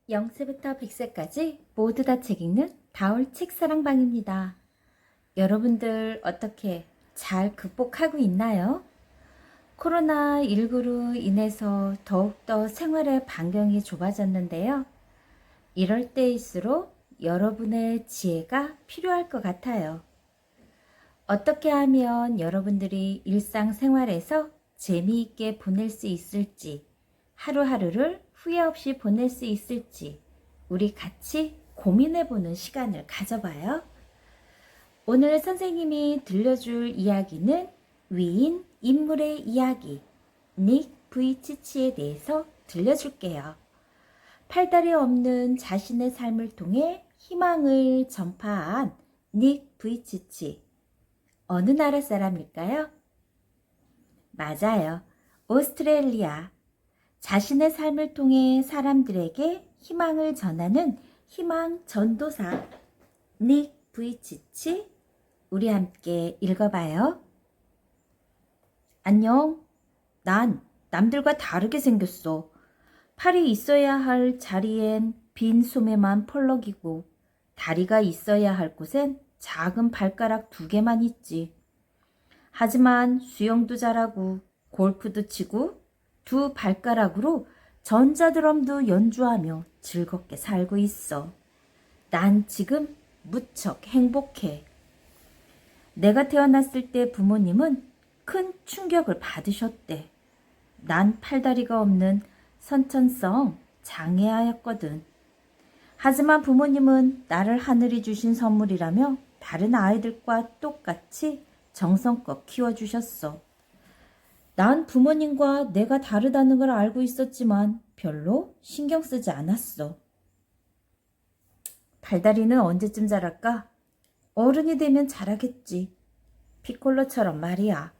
0세부터 100세까지 모두 다 책 읽는 다올 책사랑방입니다. 여러분들 어떻게 잘 극복하고 있나요? 코로나19로 인해서 더욱더 생활의 반경이 좁아졌는데요. 이럴 때일수록 여러분의 지혜가 필요할 것 같아요. 어떻게 하면 여러분들이 일상생활에서 재미있게 보낼 수 있을지, 하루하루를 후회 없이 보낼 수 있을지 우리 같이 고민해보는 시간을 가져봐요. 오늘 선생님이 들려줄 이야기는 위인 인물의 이야기 닉 부이치치에 대해서 들려줄게요. 팔다리 없는 자신의 삶을 통해 희망을 전파한 닉 부이치치. 어느 나라 사람일까요? 맞아요. 오스트레일리아. 자신의 삶을 통해 사람들에게 희망을 전하는 희망 전도사 닉 부이치치. 우리 함께 읽어봐요. 안녕. 난 남들과 다르게 생겼어. 팔이 있어야 할 자리엔 빈 소매만 펄럭이고 다리가 있어야 할 곳엔 작은 발가락 2개만 있지. 하지만 수영도 잘하고 골프도 치고 2 발가락으로 전자드럼도 연주하며 즐겁게 살고 있어. 난 지금 무척 행복해. 내가 태어났을 때 부모님은 큰 충격을 받으셨대. 난 팔다리가 없는 선천성 장애아였거든. 하지만 부모님은 나를 하늘이 주신 선물이라며 다른 아이들과 똑같이 정성껏 키워주셨어. 난 부모님과 내가 다르다는 걸 알고 있었지만 별로 신경 쓰지 않았어. 팔다리는 언제쯤 자랄까? 어른이 되면 자라겠지. 피콜로처럼 말이야.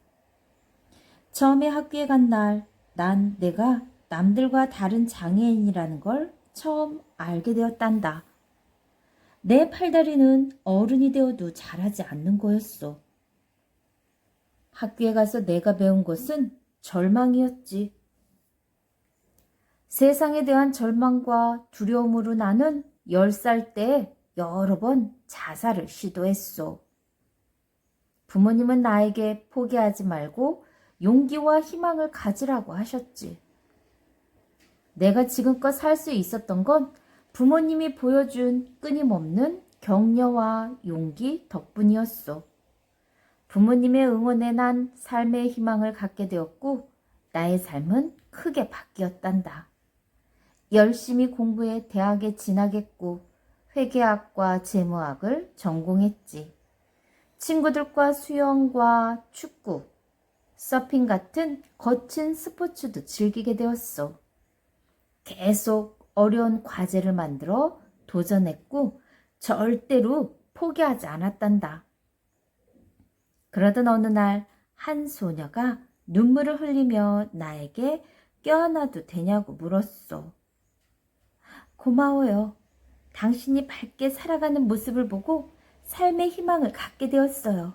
처음에 학교에 간 날, 난 내가 남들과 다른 장애인이라는 걸 처음 알게 되었단다. 내 팔다리는 어른이 되어도 자라지 않는 거였어. 학교에 가서 내가 배운 것은 절망이었지. 세상에 대한 절망과 두려움으로 나는 10살 때 여러 번 자살을 시도했어. 부모님은 나에게 포기하지 말고 용기와 희망을 가지라고 하셨지. 내가 지금껏 살 수 있었던 건 부모님이 보여준 끊임없는 격려와 용기 덕분이었어. 부모님의 응원에 난 삶의 희망을 갖게 되었고 나의 삶은 크게 바뀌었단다. 열심히 공부해 대학에 진학했고 회계학과 재무학을 전공했지. 친구들과 수영과 축구, 서핑 같은 거친 스포츠도 즐기게 되었어. 계속 어려운 과제를 만들어 도전했고 절대로 포기하지 않았단다. 그러던 어느 날 한 소녀가 눈물을 흘리며 나에게 껴안아도 되냐고 물었어. 고마워요. 당신이 밝게 살아가는 모습을 보고 삶의 희망을 갖게 되었어요.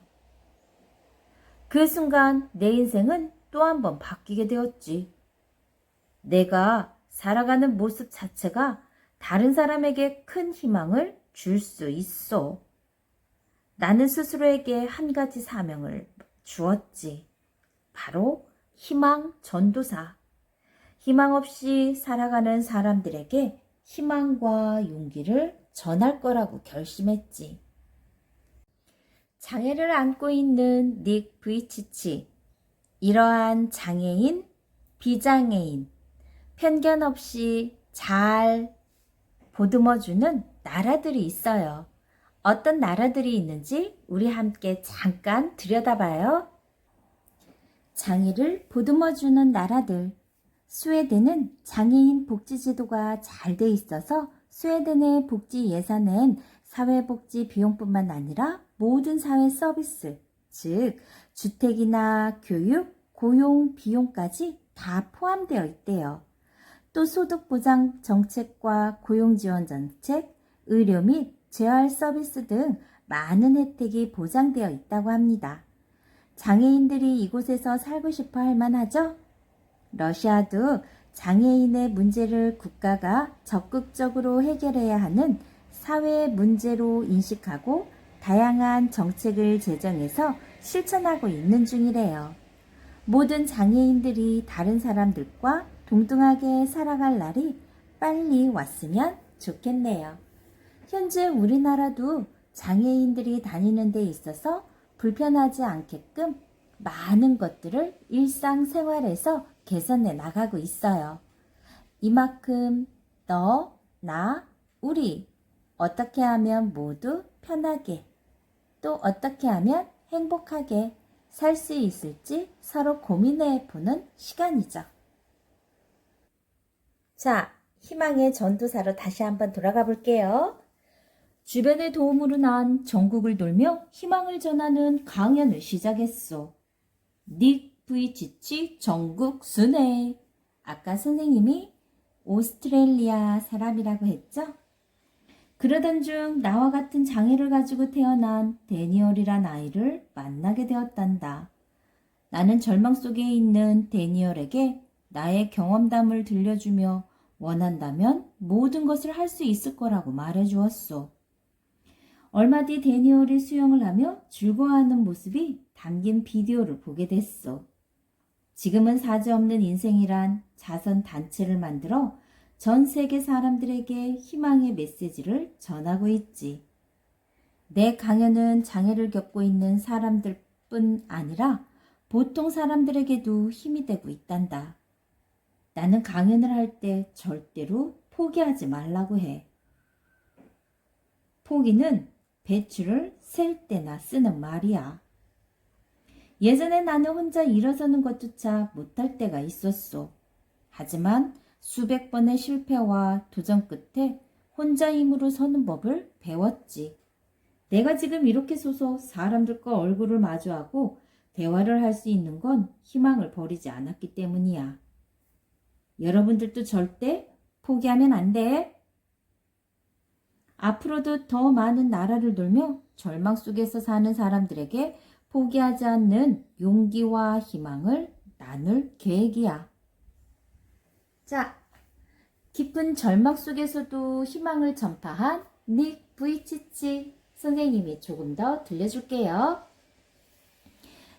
그 순간 내 인생은 또 한 번 바뀌게 되었지. 내가 살아가는 모습 자체가 다른 사람에게 큰 희망을 줄 수 있어. 나는 스스로에게 한 가지 사명을 주었지. 바로 희망 전도사. 희망 없이 살아가는 사람들에게 희망과 용기를 전할 거라고 결심했지. 장애를 안고 있는 닉 부이치치. 이러한 장애인, 비장애인, 편견 없이 잘 보듬어주는 나라들이 있어요. 어떤 나라들이 있는지 우리 함께 잠깐 들여다봐요. 장애를 보듬어주는 나라들. 스웨덴은 장애인 복지제도가 잘 돼 있어서 스웨덴의 복지 예산엔 사회복지 비용뿐만 아니라 모든 사회 서비스, 즉 주택이나 교육, 고용 비용까지 다 포함되어 있대요. 또 소득보장 정책과 고용지원 정책, 의료 및 재활 서비스 등 많은 혜택이 보장되어 있다고 합니다. 장애인들이 이곳에서 살고 싶어 할 만하죠? 러시아도 장애인의 문제를 국가가 적극적으로 해결해야 하는 사회 문제로 인식하고 다양한 정책을 제정해서 실천하고 있는 중이래요. 모든 장애인들이 다른 사람들과 동등하게 살아갈 날이 빨리 왔으면 좋겠네요. 현재 우리나라도 장애인들이 다니는 데 있어서 불편하지 않게끔 많은 것들을 일상생활에서 개선해 나가고 있어요. 이만큼 너, 나, 우리 어떻게 하면 모두 편하게 또 어떻게 하면 행복하게 살 수 있을지 서로 고민해 보는 시간이죠. 자, 희망의 전도사로 다시 한번 돌아가 볼게요. 주변의 도움으로 난 전국을 돌며 희망을 전하는 강연을 시작했어. 닉 부이치치 전국 순회. 아까 선생님이 오스트레일리아 사람이라고 했죠? 그러던 중 나와 같은 장애를 가지고 태어난 데니얼이란 아이를 만나게 되었단다. 나는 절망 속에 있는 데니얼에게 나의 경험담을 들려주며 원한다면 모든 것을 할 수 있을 거라고 말해주었소. 얼마 뒤 데니얼이 수영을 하며 즐거워하는 모습이 담긴 비디오를 보게 됐소. 지금은 사죄없는 인생이란 자선 단체를 만들어 전 세계 사람들에게 희망의 메시지를 전하고 있지. 내 강연은 장애를 겪고 있는 사람들뿐 아니라 보통 사람들에게도 힘이 되고 있단다. 나는 강연을 할 때 절대로 포기하지 말라고 해. 포기는 배추를 셀 때나 쓰는 말이야. 예전에 나는 혼자 일어서는 것조차 못할 때가 있었어. 하지만 수백 번의 실패와 도전 끝에 혼자 힘으로 서는 법을 배웠지. 내가 지금 이렇게 서서 사람들과 얼굴을 마주하고 대화를 할 수 있는 건 희망을 버리지 않았기 때문이야. 여러분들도 절대 포기하면 안 돼. 앞으로도 더 많은 나라를 돌며 절망 속에서 사는 사람들에게 포기하지 않는 용기와 희망을 나눌 계획이야. 자, 깊은 절망 속에서도 희망을 전파한 닉 부이치치 선생님이 조금 더 들려줄게요.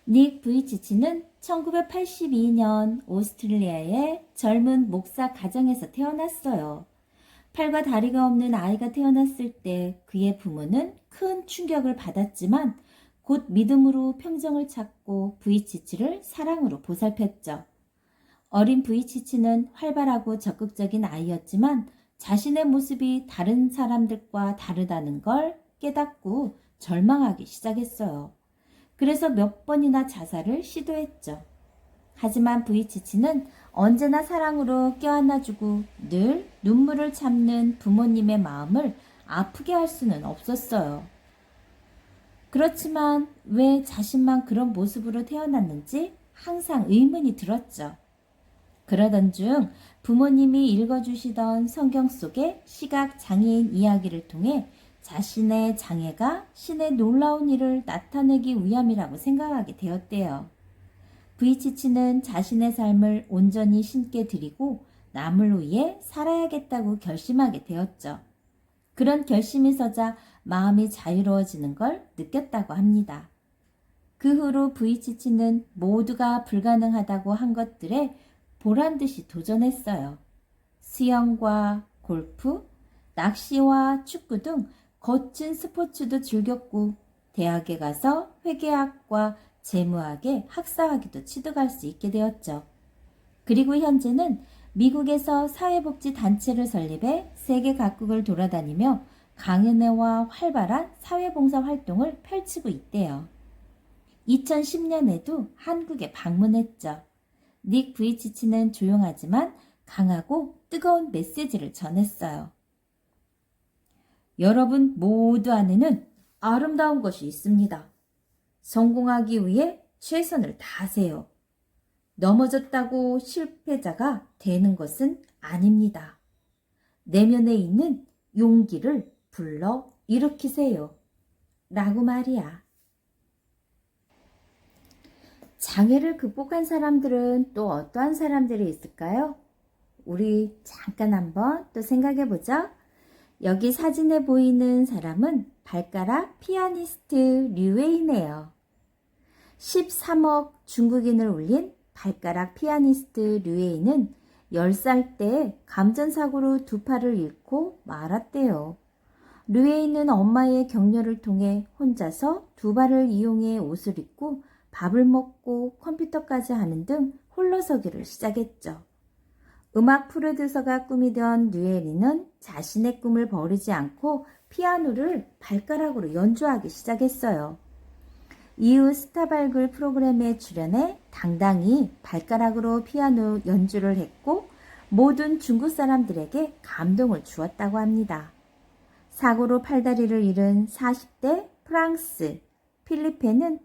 닉 부이치치는 1982년 오스트레일리아의 젊은 목사 가정에서 태어났어요. 팔과 다리가 없는 아이가 태어났을 때 그의 부모는 큰 충격을 받았지만 곧 믿음으로 평정을 찾고 부이치치를 사랑으로 보살폈죠. 어린 부이치치는 활발하고 적극적인 아이였지만 자신의 모습이 다른 사람들과 다르다는 걸 깨닫고 절망하기 시작했어요. 그래서 몇 번이나 자살을 시도했죠. 하지만 부이치치는 언제나 사랑으로 껴안아주고 늘 눈물을 참는 부모님의 마음을 아프게 할 수는 없었어요. 그렇지만 왜 자신만 그런 모습으로 태어났는지 항상 의문이 들었죠. 그러던 중 부모님이 읽어주시던 성경 속의 시각장애인 이야기를 통해 자신의 장애가 신의 놀라운 일을 나타내기 위함이라고 생각하게 되었대요. 부이치치는 자신의 삶을 온전히 신께 드리고 남을 위해 살아야겠다고 결심하게 되었죠. 그런 결심이 서자 마음이 자유로워지는 걸 느꼈다고 합니다. 그 후로 부이치치는 모두가 불가능하다고 한 것들에 보란듯이 도전했어요. 수영과 골프, 낚시와 축구 등 거친 스포츠도 즐겼고 대학에 가서 회계학과 재무학에 학사학위도 취득할 수 있게 되었죠. 그리고 현재는 미국에서 사회복지 단체를 설립해 세계 각국을 돌아다니며 강연회와 활발한 사회봉사 활동을 펼치고 있대요. 2010년에도 한국에 방문했죠. 닉 부이치치는 조용하지만 강하고 뜨거운 메시지를 전했어요. 여러분 모두 안에는 아름다운 것이 있습니다. 성공하기 위해 최선을 다하세요. 넘어졌다고 실패자가 되는 것은 아닙니다. 내면에 있는 용기를 불러 일으키세요. 라고 말이야. 장애를 극복한 사람들은 또 어떠한 사람들이 있을까요? 우리 잠깐 한번 또 생각해 보죠. 여기 사진에 보이는 사람은 발가락 피아니스트 류웨이네요. 13억 중국인을 울린 발가락 피아니스트 류웨이는 10살 때 감전사고로 두 팔을 잃고 말았대요. 류웨이는 엄마의 격려를 통해 혼자서 두 발을 이용해 옷을 입고 밥을 먹고 컴퓨터까지 하는 등 홀로서기를 시작했죠. 음악 프로듀서가 꿈이던 류웨이는 자신의 꿈을 버리지 않고 피아노를 발가락으로 연주하기 시작했어요. 이후 스타발굴 프로그램에 출연해 당당히 발가락으로 피아노 연주를 했고 모든 중국 사람들에게 감동을 주었다고 합니다. 사고로 팔다리를 잃은 40대 프랑스 필리페는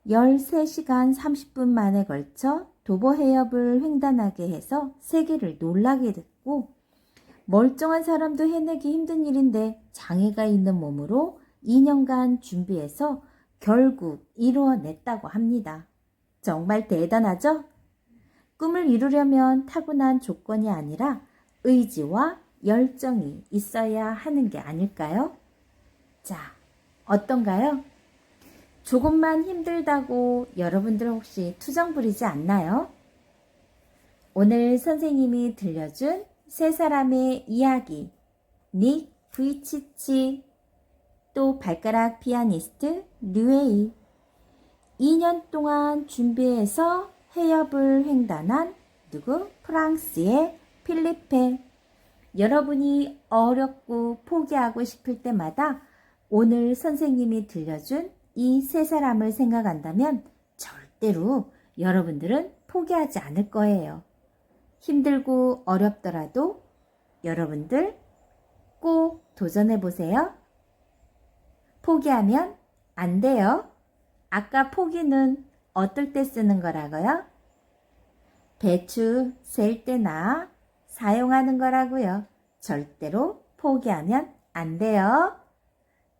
13시간 30분 만에 걸쳐 도보 해협을 횡단하게 해서 세계를 놀라게 됐고 멀쩡한 사람도 해내기 힘든 일인데 장애가 있는 몸으로 2년간 준비해서 결국 이루어냈다고 합니다. 정말 대단하죠? 꿈을 이루려면 타고난 조건이 아니라 의지와 열정이 있어야 하는 게 아닐까요? 자, 어떤가요? 조금만 힘들다고 여러분들 혹시 투정 부리지 않나요? 오늘 선생님이 들려준 세 사람의 이야기, 닉 부이치치, 또 발가락 피아니스트 류웨이, 2년 동안 준비해서 해협을 횡단한 프랑스의 필리페. 여러분이 어렵고 포기하고 싶을 때마다 오늘 선생님이 들려준 이 세 사람을 생각한다면 절대로 여러분들은 포기하지 않을 거예요. 힘들고 어렵더라도 여러분들 꼭 도전해 보세요. 포기하면 안 돼요. 아까 포기는 어떨 때 쓰는 거라고요? 배추 셀 때나 사용하는 거라고요. 절대로 포기하면 안 돼요.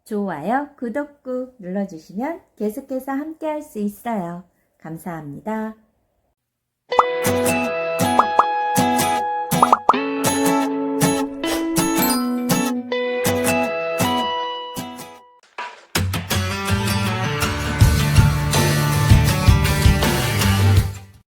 좋아요, 구독 꾹 눌러주시면 계속해서 함께 할 수 있어요. 감사합니다.